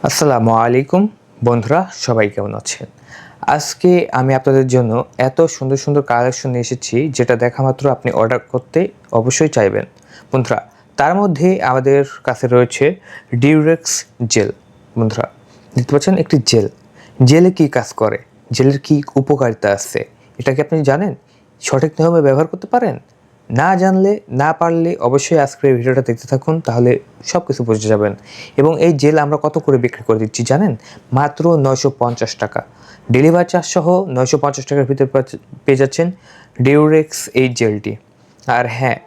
আসসালামু আলাইকুম বন্ধুরা, সবাই কেমন আছেন? আজকে আমি আপনাদের জন্য এত সুন্দর সুন্দর কালেকশন নিয়ে এসেছি যেটা দেখা মাত্র আপনি অর্ডার করতে অবশ্যই চাইবেন। বন্ধুরা, তার মধ্যে আমাদের কাছে রয়েছে ডিউরেক্স জেল। বন্ধুরা, দেখতে পাচ্ছেন একটি জেল। জেলে কী কাজ করে, জেলের কী উপকারিতা আছে এটা কি আপনি জানেন? সঠিক নিয়মে ব্যবহার করতে পারেন? না জানলে না পারলে অবশ্যই আজকের ভিডিওটা দেখতে থাকুন, তাহলে সব কিছু বুঝে যাবেন। এবং এই জেল আমরা কত করে বিক্রি করে দিচ্ছি জানেন? মাত্র 950 টাকা। ডেলিভারি চার্জ সহ 950 টাকার ভিতরে পেয়ে যাচ্ছেন ডিউরেক্স এই জেলটি। আর হ্যাঁ,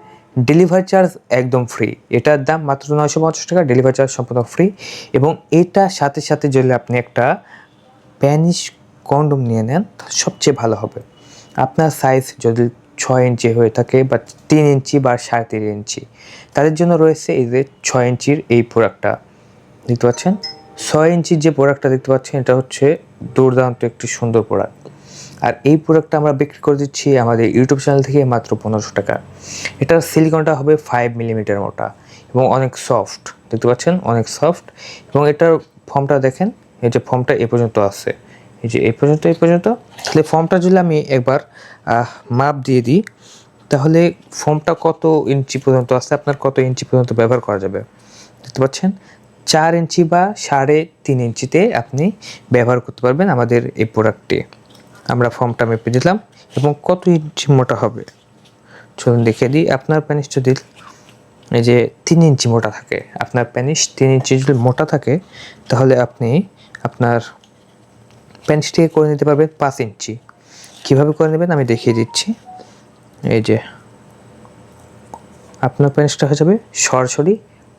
ডেলিভারি চার্জ একদম ফ্রি। এটার দাম মাত্র 950 টাকা, ডেলিভারি চার্জ সম্পূর্ণ ফ্রি। এবং এটার সাথে সাথে যদি আপনি একটা স্প্যানিশ কন্ডোম নিয়ে নেন সবচেয়ে ভালো হবে। আপনার সাইজ যদি 6 ইঞ্চি হয়ে থাকে বা 3 ইঞ্চি বা 3.5 ইঞ্চি, তাদের জন্য রয়েছে এই যে 6 ইঞ্চির এই প্রোডাক্টটা দেখতে পাচ্ছেন। 6 ইঞ্চির যে প্রোডাক্টটা দেখতে পাচ্ছেন এটা হচ্ছে দুর্দান্ত একটি সুন্দর প্রোডাক্ট। আর এই প্রোডাক্টটা আমরা বিক্রি করে দিচ্ছি আমাদের ইউটিউব চ্যানেল থেকে মাত্র 1500 টাকা। এটার সিলিকনটা হবে 5 মিলিমিটার মোটা এবং অনেক সফট, দেখতে পাচ্ছেন অনেক সফট। এবং এটার ফর্মটা দেখেন, এই যে ফর্মটা এ পর্যন্ত আছে, এই যে এই পর্যন্ত। তাহলে ফর্মটা যদি আমি একবার মাপ দিয়ে দিই, তাহলে ফর্মটা কত ইঞ্চি পর্যন্ত আছে, আপনার কত ইঞ্চি পর্যন্ত ব্যবহার করা যাবে দেখতে পাচ্ছেন। 4 ইঞ্চি বা 3.5 ইঞ্চিতে আপনি ব্যবহার করতে পারবেন আমাদের এই প্রোডাক্টটি। আমরা ফর্মটা মেপে দিলাম এবং কত ইঞ্চি মোটা হবে চলুন দেখিয়ে দিই। আপনার প্যানিস যদি এই যে 3 ইঞ্চি মোটা থাকে, আপনার প্যানিস 3 ইঞ্চি যদি মোটা থাকে, তাহলে আপনি আপনার প্যানিসটিকে করে নিতে পারবেন 5 ইঞ্চি। কীভাবে করে নেবেন আমি দেখিয়ে দিচ্ছি। এই যে আপনার প্যানিসটা হয়ে যাবে সরাসরি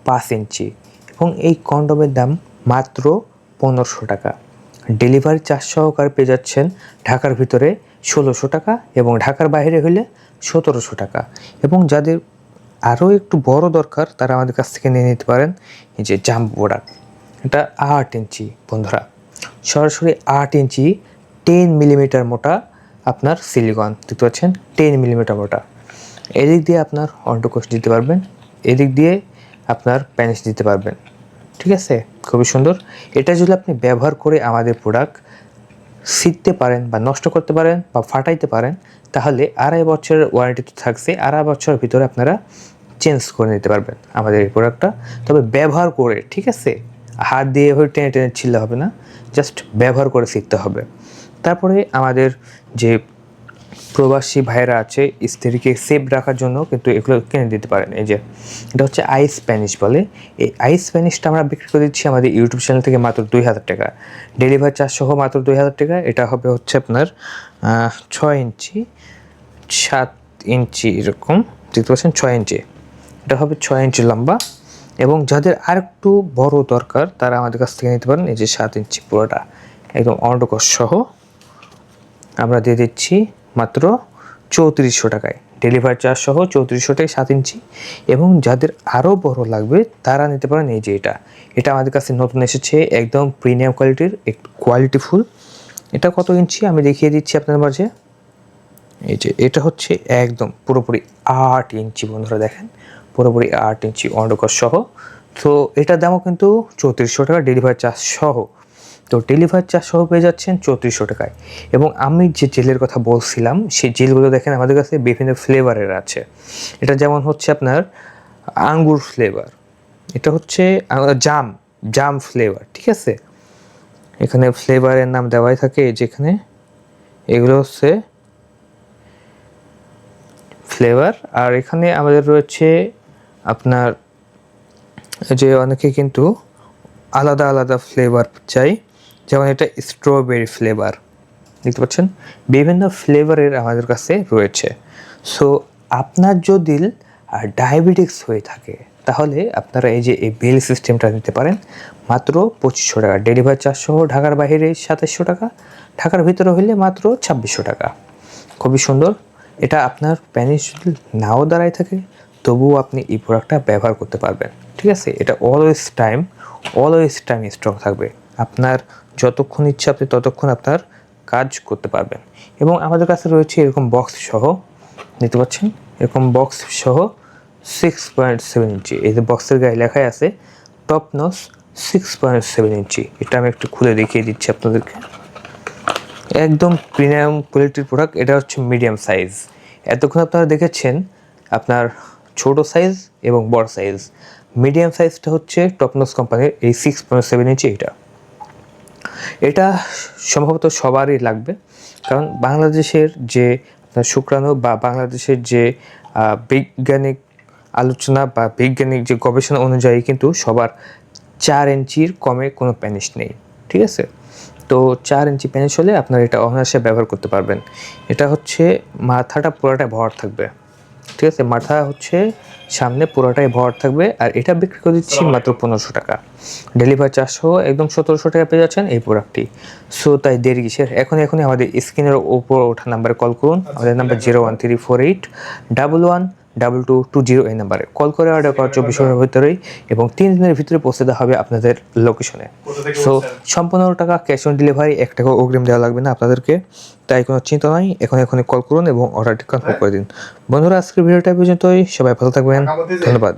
5 ইঞ্চি। এবং এই কন্ডোমের দাম মাত্র 1500 টাকা। ডেলিভারি চার্জ সহকারে পেয়ে যাচ্ছেন ঢাকার ভিতরে 1600 টাকা এবং ঢাকার বাইরে হলে 1700 টাকা। এবং যাদের আরও একটু বড় দরকার তারা আমাদের কাছ থেকে নিয়ে নিতে পারেন এই যে জাম্বো প্রোডাক্ট। এটা 8 ইঞ্চি বন্ধুরা, সরাসরি 8 ইঞ্চি 10 মিলিমিটার মোটা আপনার সিলিকন দেখতে পাচ্ছেন, 10 মিলিমিটার মোটা। এদিক দিয়ে আপনার অন্ডকোষ দিতে পারবেন, এদিক দিয়ে আপনার প্যানিস দিতে পারবেন, ঠিক আছে? খুবই সুন্দর। এটা যদি আপনি ব্যবহার করে আমাদের প্রোডাক্ট শিখতে পারেন বা নষ্ট করতে পারেন বা ফাটাইতে পারেন, তাহলে 2.5 বছরের ওয়ারেন্টি তো থাকছে। 2.5 বছরের ভিতরে আপনারা চেঞ্জ করে নিতে পারবেন আমাদের এই প্রোডাক্টটা। তবে ব্যবহার করে, ঠিক আছে? হাত দিয়ে এভাবে টেনে টেনে ছিললে হবে না, জাস্ট ব্যবহার করে শিখতে হবে। তারপরে আমাদের যে প্রবাসী ভাইয়েরা আছে, স্ত্রীকে সেফ রাখার জন্য কিন্তু এগুলো কিনে দিতে পারেন। এই যে এটা হচ্ছে আইস স্প্যানিশ বলে। এই আইস স্প্যানিশটা আমরা বিক্রি করে দিচ্ছি আমাদের ইউটিউব চ্যানেল থেকে মাত্র 2000 টাকা, ডেলিভারি চার্জ সহ মাত্র 2000 টাকা। এটা হবে হচ্ছে আপনার 6 ইঞ্চি 7 ইঞ্চি এরকম দেখতে পাচ্ছেন, 6 ইঞ্চি। এটা হবে 6 ইঞ্চি লম্বা। এবং যাদের আরেকটু বড় দরকার তারা আমাদের কাছ থেকে নিতে পারেন। এই যে 7 ইঞ্চি পুরোটা একদম অন্ডকোষ সহ আমরা দিয়ে দিচ্ছি মাত্র 3400 টাকায়, ডেলিভারি চার্জ সহ 3400 টাকায় 7 ইঞ্চি। এবং যাদের আরও বড় লাগবে তারা নিতে পারেন এই যে এটা আমাদের কাছে নতুন এসেছে, একদম প্রিমিয়াম কোয়ালিটির, একটু কোয়ালিটিফুল। এটা কত ইঞ্চি আমি দেখিয়ে দিচ্ছি আপনার মাঝে। এই যে এটা হচ্ছে একদম পুরোপুরি 8 ইঞ্চি বন্ধুরা, দেখেন পুরোপুরি 8 ইঞ্চি অন্ডকোষ সহ। তো এটার দামও কিন্তু 3400 টাকা ডেলিভারি চার্জ সহ। তো ডেলিভারি চার্জ সহ পেয়ে যাচ্ছেন 3400 টাকায়। এবং আমি যে জেলের কথা বলছিলাম সেই জেলগুলো দেখেন আমাদের কাছে বিভিন্ন ফ্লেভারের আছে। এটা যেমন হচ্ছে আপনার আঙ্গুর ফ্লেভার, এটা হচ্ছে জাম ফ্লেভার, ঠিক আছে? এখানে ফ্লেভারের নাম দেওয়াই থাকে, যেখানে এগুলো হচ্ছে ফ্লেভার। আর এখানে আমাদের রয়েছে আপনার যে অনেকে কিন্তু আলাদা আলাদা ফ্লেভার চাই, যেমন এটা স্ট্রবেরি ফ্লেভার দেখতে পাচ্ছেন, বিভিন্ন ফ্লেভারের আমাদের কাছে রয়েছে। সো আপনার যদি ডায়াবেটিক্স হয়ে থাকে তাহলে আপনারা এই যে এই বেল সিস্টেমটা নিতে পারেন মাত্র 2500 টাকা, ডেলিভারি চার্জ সহ ঢাকার বাইরে 2700 টাকা, ঢাকার ভিতরে হইলে মাত্র 2600 টাকা। খুবই সুন্দর। এটা আপনার প্যানিস যদি নাও দাঁড়ায় থাকে তবুও আপনি এই প্রোডাক্টটা ব্যবহার করতে পারবেন, ঠিক আছে? এটা অলওয়েজ টাইম স্ট্রং থাকবে। আপনার যতক্ষণ ইচ্ছা আপনি ততক্ষণ আপনার কাজ করতে পারবেন। এবং আমাদের কাছে রয়েছে এরকম বক্স সহ দেখতে পাচ্ছেন, এরকম বক্স সহ 6.7 ইঞ্চি। এই যে বক্সের গায়ে লেখাই আছে টপ নস 6.7 ইঞ্চি। এটা আমি একটু খুলে দেখিয়ে দিচ্ছি আপনাদেরকে। একদম প্রিমিয়াম কোয়ালিটির প্রোডাক্ট। এটা হচ্ছে মিডিয়াম সাইজ। এতক্ষণ আপনারা দেখেছেন আপনার ছোট সাইজ এবং বড় সাইজ। মিডিয়াম সাইজটা হচ্ছে টপনস কোম্পানির এই 6.7 ইঞ্চি। এটা সম্ভবত সবারই লাগবে, কারণ বাংলাদেশের যে শুক্রাণু বা বাংলাদেশের যে বৈজ্ঞানিক আলোচনা বা বৈজ্ঞানিক যে গবেষণা অনুযায়ী কিন্তু সবার 4 ইঞ্চির কমে কোনো প্যানিস নেই, ঠিক আছে? তো 4 ইঞ্চি প্যানিস হলে আপনারা এটা অনায়াসে ব্যবহার করতে পারবেন। এটা হচ্ছে মাথাটা পুরোটাই ভর থাকবে, ঠিক আছে? মাথা হচ্ছে সামনে পুরোটাই ভর থাকবে। আর এটা বিক্রি করে দিচ্ছি মাত্র 1500 টাকা। ডেলিভারি চার্জ সহ একদম 1700 টাকা পেয়ে যাচ্ছেন এই প্রোডাক্টটি। সো তাই দেরি কিসের? এখনই আমাদের স্ক্রিনের ওপর ওঠা নাম্বারে কল করুন। আমাদের নাম্বার 0134811222220 এই নাম্বারে কল করে অর্ডার করার 24 ঘন্টার ভিতরেই এবং 3 দিনের ভিতরে পৌঁছে দেওয়া হবে আপনাদের লোকেশনে। সো সম্পূর্ণ টাকা ক্যাশ অন ডেলিভারি, 1 টাকা অগ্রিম দেওয়া লাগবে না আপনাদেরকে। তাই কোনো চিন্তা নাই, এখনই কল করুন এবং অর্ডারটি কনফার্ম করে দিন। বন্ধুরা, আজকের ভিডিওটা পর্যন্তই। সবাই ভালো থাকবেন, ধন্যবাদ।